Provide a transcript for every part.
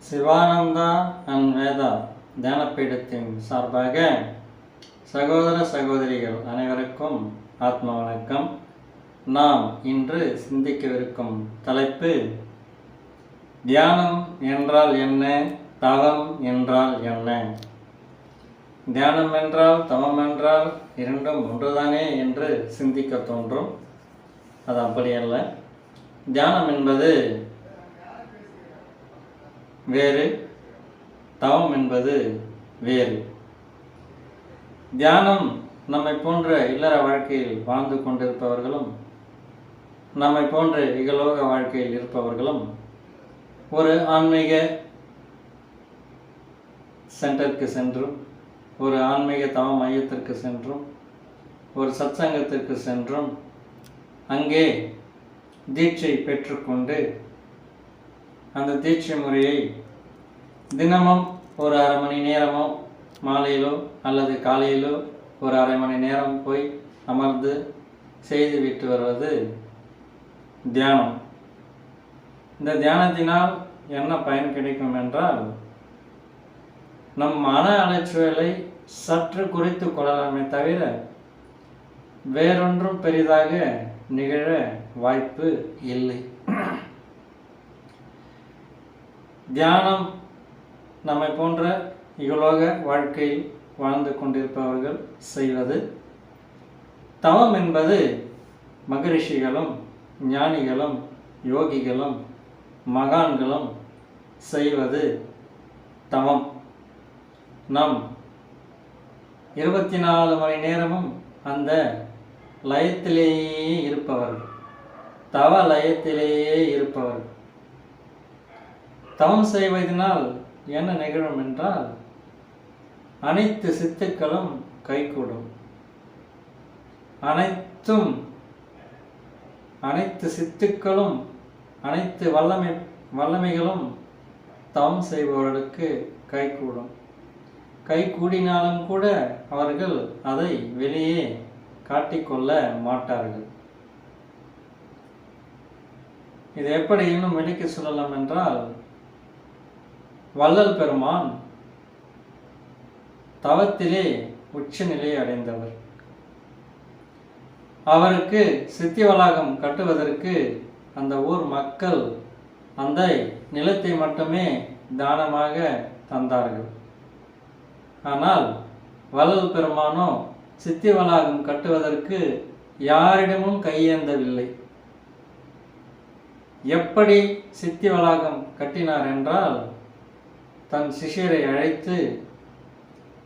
Sivananda and Veda தியானப்பீடத்தின் சார்பாக சகோதர சகோதரிகள் அனைவருக்கும் ஆத்ம வணக்கம். நாம் இன்று சிந்திக்கவிருக்கும் தலைப்பு, தியானம் என்றால் என்ன, தவம் என்றால் என்ன? தியானம் என்றால் தவம் என்றால் இரண்டும் ஒன்றுதானே என்று சிந்திக்க தோன்றும். அது அப்படியல்ல. தியானம் என்பது வேறு, தவம் என்பது வேறு. தியானம் நம்மை போன்ற இல்லற வாழ்க்கையில் வாழ்ந்து கொண்டிருப்பவர்களும் நம்மை போன்ற இகலோக வாழ்க்கையில் இருப்பவர்களும் ஒரு ஆன்மீக சென்டருக்கு சென்றும், ஒரு ஆன்மீக தவ மையத்திற்கு சென்றும், ஒரு சத்சங்கத்திற்கு சென்றும் அங்கே தீட்சை பெற்றுக்கொண்டு அந்த தீட்சை முறையை தினமும் ஒரு அரை மணி நேரமோ மாலையிலோ அல்லது காலையிலோ ஒரு அரை மணி நேரம் போய் அமர்ந்து செய்துவிட்டு வருவது தியானம். இந்த தியானத்தினால் என்ன பயன் கிடைக்கும் என்றால், நம் மன அலைச்சலை சற்று குறைத்து கொள்ளலாமே தவிர வேறொன்றும் பெரிதாக நிகழ வாய்ப்பு இல்லை. தியானம் நம்மை போன்ற இகலோக வாழ்க்கையில் வாழ்ந்து கொண்டிருப்பவர்கள் செய்வது. தவம் என்பது மகரிஷிகளும் ஞானிகளும் யோகிகளும் மகான்களும் செய்வது தவம். நம் 24 மணி நேரமும் அந்த லயத்திலேயே இருப்பவர்கள், தவ லயத்திலேயே இருப்பவர்கள். தவம் செய்வதனால் என்ன நிகழும் என்றால், அனைத்து சித்துக்களும் கைகூடும். அனைத்து சித்துக்களும் அனைத்து வல்லமைகளும் தவம் செய்பவர்களுக்கு கைகூடும். கைகூடினாலும் கூட அவர்கள் அதை வெளியே காட்டிக்கொள்ள மாட்டார்கள். இது எப்படி இன்னும் விளக்கி சொல்லலாம் என்றால், வள்ளல் பெருமான் தவத்திலே உச்சநிலை அடைந்தவர். அவருக்கு சித்தி வளாகம் கட்டுவதற்கு அந்த ஊர் மக்கள் அந்த நிலத்தை மட்டுமே தானமாக தந்தார்கள். ஆனால் வள்ளல் பெருமானோ சித்தி வளாகம் கட்டுவதற்கு யாரிடமும் கையேந்தவில்லை. எப்படி சித்தி வளாகம் கட்டினார் என்றால், தன் சிஷ்யரை அழைத்து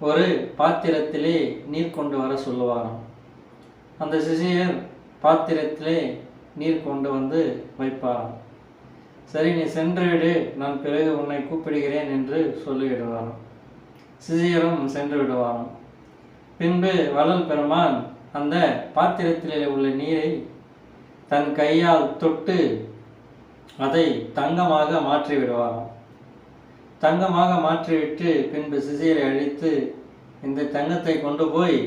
ஒரு பாத்திரத்திலே நீர் கொண்டு வர சொல்லுவாராம். அந்த சிஷ்யர் பாத்திரத்திலே நீர் கொண்டு வந்து வைப்பாராம். சரி, நீ சென்று விடு, நான் பிறகு உன்னை கூப்பிடுகிறேன் என்று சொல்லிவிடுவாராம். சிஷ்யரும் சென்று விடுவாராம். பின்பு வள்ளல் பெருமான் அந்த பாத்திரத்திலே உள்ள நீரை தன் கையால் தொட்டு அதை தங்கமாக மாற்றி விடுவாராம். தங்கமாக மாற்றிவிட்டு பின்பு சிசியரை அழித்து, இந்த தங்கத்தை கொண்டு போய்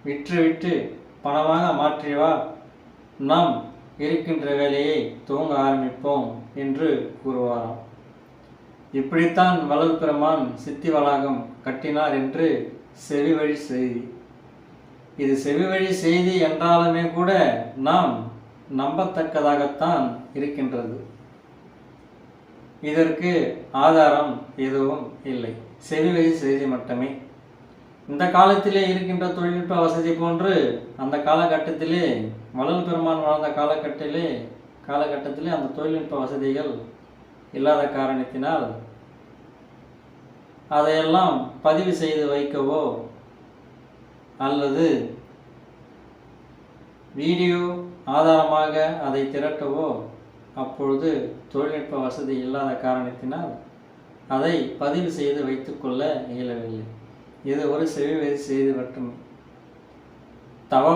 விற்றுவிட்டு பணமாக மாற்றிவா, நாம் இருக்கின்ற வேலையை துவங்க ஆரம்பிப்போம் என்று கூறுவாராம். இப்படித்தான் வள்ளல் பெருமான் சித்தி வளாகம் கட்டினார் என்று செவிவழி செய்தி. இது செவிவழி செய்தி என்றாலுமே கூட நாம் நம்பத்தக்கதாகத்தான் இருக்கின்றது. இதற்கு ஆதாரம் எதுவும் இல்லை, செவிவழி செய்தி மட்டுமே. இந்த காலத்திலே இருக்கின்ற தொழில்நுட்ப வசதி போன்று அந்த காலகட்டத்திலே, வள்ளல் பெருமான் வாழ்ந்த காலகட்டத்திலே அந்த தொழில்நுட்ப வசதிகள் இல்லாத காரணத்தினால் அதையெல்லாம் பதிவு செய்து வைக்கவோ அல்லது வீடியோ ஆதாரமாக அதை திரட்டவோ அப்பொழுது தொழில்நுட்ப வசதி இல்லாத காரணத்தினால் அதை பதிவு செய்து வைத்துக்கொள்ள இயலவில்லை. இது ஒரு செவிவழி செய்தி மட்டுமே. தவ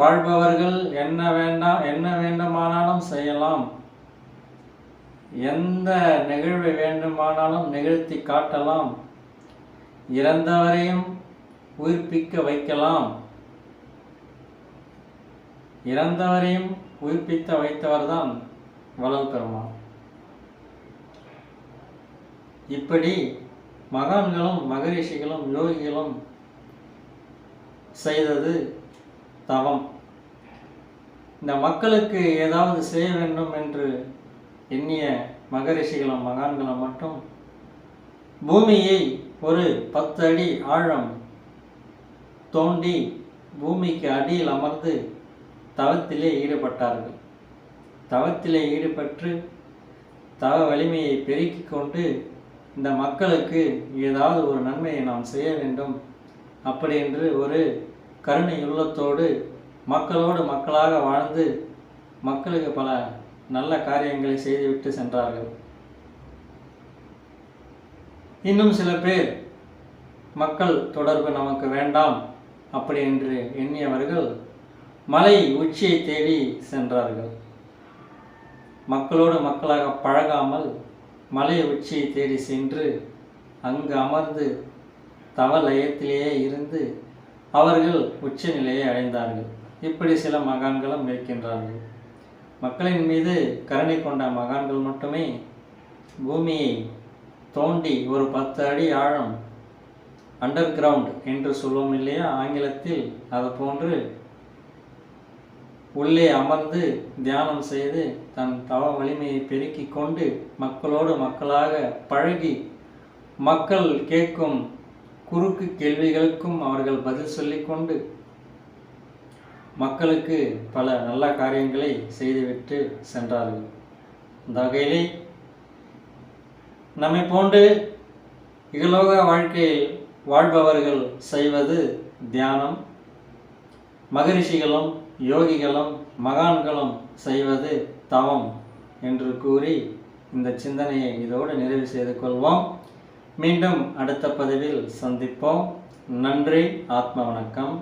வாழ்பவர்கள் என்ன வேண்டுமானாலும் செய்யலாம், எந்த நிகழ்வை வேண்டுமானாலும் நிகழ்த்தி காட்டலாம், இறந்தவரையும் உயிர்ப்பிக்க வைக்கலாம். இறந்தவரையும் உயிர்ப்பித்த வைத்தவர்தான் வள்ளல் பெருமான். இப்படி மகான்களும் மகரிஷிகளும் யோகிகளும் செய்தது தவம். இந்த மக்களுக்கு ஏதாவது செய்ய வேண்டும் என்று எண்ணிய மகரிஷிகளும் மகான்களும் மட்டும் பூமியை ஒரு 10 அடி ஆழம் தோண்டி பூமிக்கு அடியில் அமர்ந்து தவத்திலே ஈடுபட்டார்கள். தவத்திலே ஈடுபட்டு தவ வலிமையை பெருக்கிக் கொண்டு இந்த மக்களுக்கு ஏதாவது ஒரு நன்மையை நாம் செய்ய வேண்டும் அப்படி என்று ஒரு கருணை உள்ளத்தோடு மக்களோடு மக்களாக வாழ்ந்து மக்களுக்கு பல நல்ல காரியங்களை செய்துவிட்டு சென்றார்கள். இன்னும் சில பேர் மக்கள் தொடர்பு நமக்கு வேண்டாம் அப்படி என்று எண்ணியவர்கள் மலை உச்சியை தேடி சென்றார்கள். மக்களோடு மக்களாக பழகாமல் மலை உச்சியை தேடி சென்று அங்கு அமர்ந்து தவ லயத்திலேயே இருந்து அவர்கள் உச்ச நிலையை அடைந்தார்கள். இப்படி சில மகான்களும் இருக்கின்றார்கள். மக்களின் மீது கருணை கொண்ட மகான்கள் மட்டுமே பூமியை தோண்டி ஒரு 10 அடி ஆழம் அண்டர் கிரவுண்ட் என்று சொல்லுவோம் இல்லையா ஆங்கிலத்தில், அது போன்று உள்ளே அமர்ந்து தியானம் செய்து தன் தவ வலிமையை பெருக்கி கொண்டு மக்களோடு மக்களாக பழகி மக்கள் கேட்கும் குறுக்கு கேள்விகளுக்கும் அவர்கள் பதில் சொல்லிக்கொண்டு மக்களுக்கு பல நல்ல காரியங்களை செய்துவிட்டு சென்றார்கள். இந்த வகையிலே நம்மை போன்று இகலோக வாழ்க்கையில் வாழ்பவர்கள் செய்வது தியானம், மகரிஷிகளும் யோகிகளும் மகான்களும் செய்வது தவம் என்று கூறி இந்த சிந்தனையை இதோடு நிறைவு செய்து கொள்வோம். மீண்டும் அடுத்த பதிவில் சந்திப்போம். நன்றி. ஆத்ம வணக்கம்.